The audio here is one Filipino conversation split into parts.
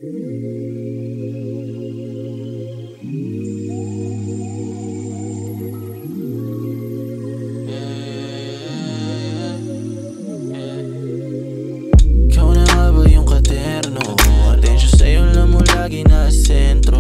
Ikaw na nga ba yung katerno? Atensyon sa'yo lang mo lagi na sentro.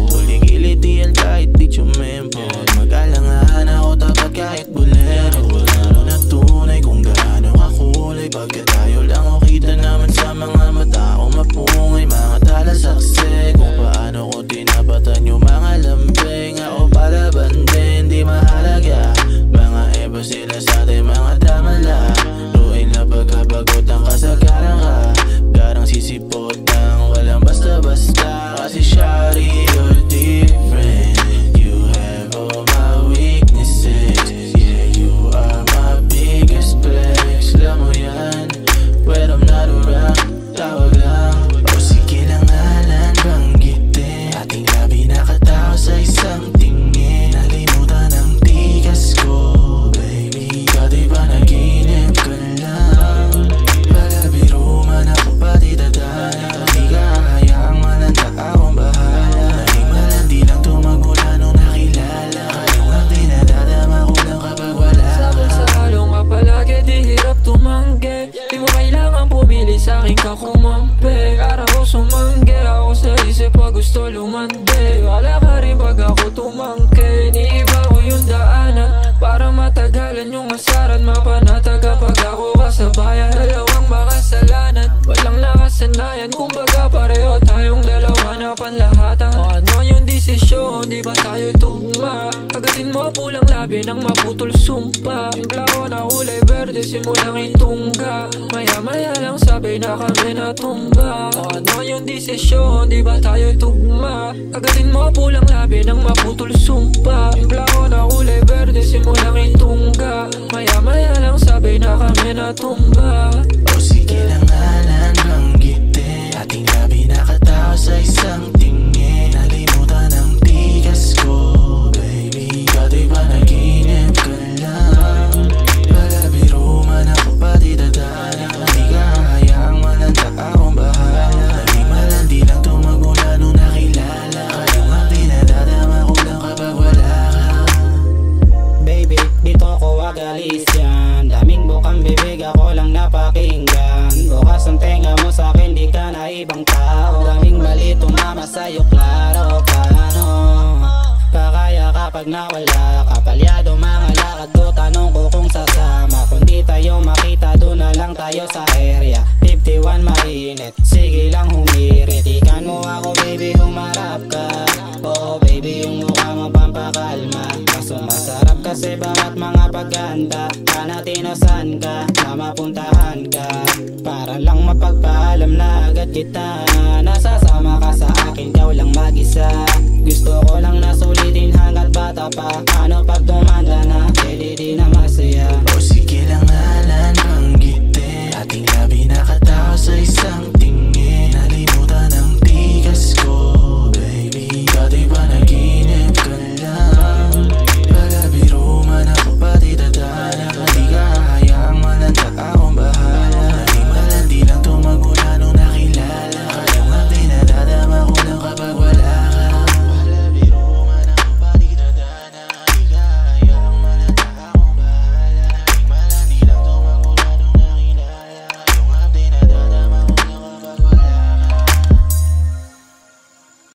Huling-ilitian kahit di tsumempo. Mag-alangahan ako tapat kahit bolero. Lalo na tunay kung gaano kakulay. Pagka tayo lang o kita naman sa mga mata ko mapungay. Mga talasaksi kung paano ko tinapatan yung mga lambing. Ako palaban din, di mahalaga. Mga eba sila sa ating mga damala. Luin na pagkapagod ang kasagaran ka. Garang sisipot ang walang basta-basta. Kasi Shawty, you're different. You have all my weaknesses. Yeah, you are my biggest flex. Alam mo yan, when I'm not around, tawag lang. O sige lang ngalan, banggitin. Ating labi nakatawa sa isang tingin. Nalimutan ang tigas ko, baby. Dati ba naginip ka lang? Palabiro man ako pati dadana. Di ka hayaang malanta akong bahala. Naging malandi lang tumagmula nung nakilala. Kayong di nadadama ko lang kapag wala ka. Sabay sa halong ka palagi, di hirap tumanggi. Di mo kailangan pumili sa'kin ka kumampi. Araw ko sumanggi, ako sa isip pag gusto lumandi. Wala ka rin pag ako tumangki. Iniiba ko yung daanan para matagalan yung asaran. Mapanatag kapag ako kasabayan. Dalawang makasalanan, walang nakasanayan. Kumbaga pareho tayong dalawa na panlahatan. O ano yung desisyon, di ba tayo tugma? Agatin mo pulang labi nang maputol sumpa. Timpla ko na kulay berde, simulang itungga. Maya-maya lang sabay na kami natumba. O ano yung desisyon, di ba tayo tugma? Agatin mo pulang labi nang maputol sumpa. Timpla ko na kulay berde, simulang itungga. Maya-maya lang sabay na kami natumba. O sige lang ngalan, banggitin. Ating labi nakatawa sa isang tingin. Nalimutan ang tigas ko, baby. Dati ba naginip ka lang? Palabiro man ako pati dadana. Di ka hayaang malanta akong bahala. Naging malandi lang tumagmula nung nakilala. Kayong di nadadama ko lang kapag wala ka. Baby, dito ko agalis yan. Daming bukang bibig, ako lang napakinggan. Bukas ang tenga mo sa'kin, di ka na ibang tao. Daming mali tumama sa'yo, klaro. Paano kakaya kapag nawala ka? Palyado mga lakad ko, tanong ko kung sasama. Kung di tayo makita, doon na lang tayo sa area 51 mainit, sige lang humirit. Ikan mo ako baby, humarap ka. Oo baby, yung mukha mo pampakalma. Kaso masarap kasi bawat mga paganda. Panatinosan ka, na mapuntahan ka. Para lang mapagpaalam na agad kita. Nasasama ka sa akin, daw lang mag-isa. Gusto ko lang nasulitin hanggat bata pa. Ano pag tumanda na, pwede di na masaya. O sige lang ngalan, banggitin. Ating labi nakatawa sa isang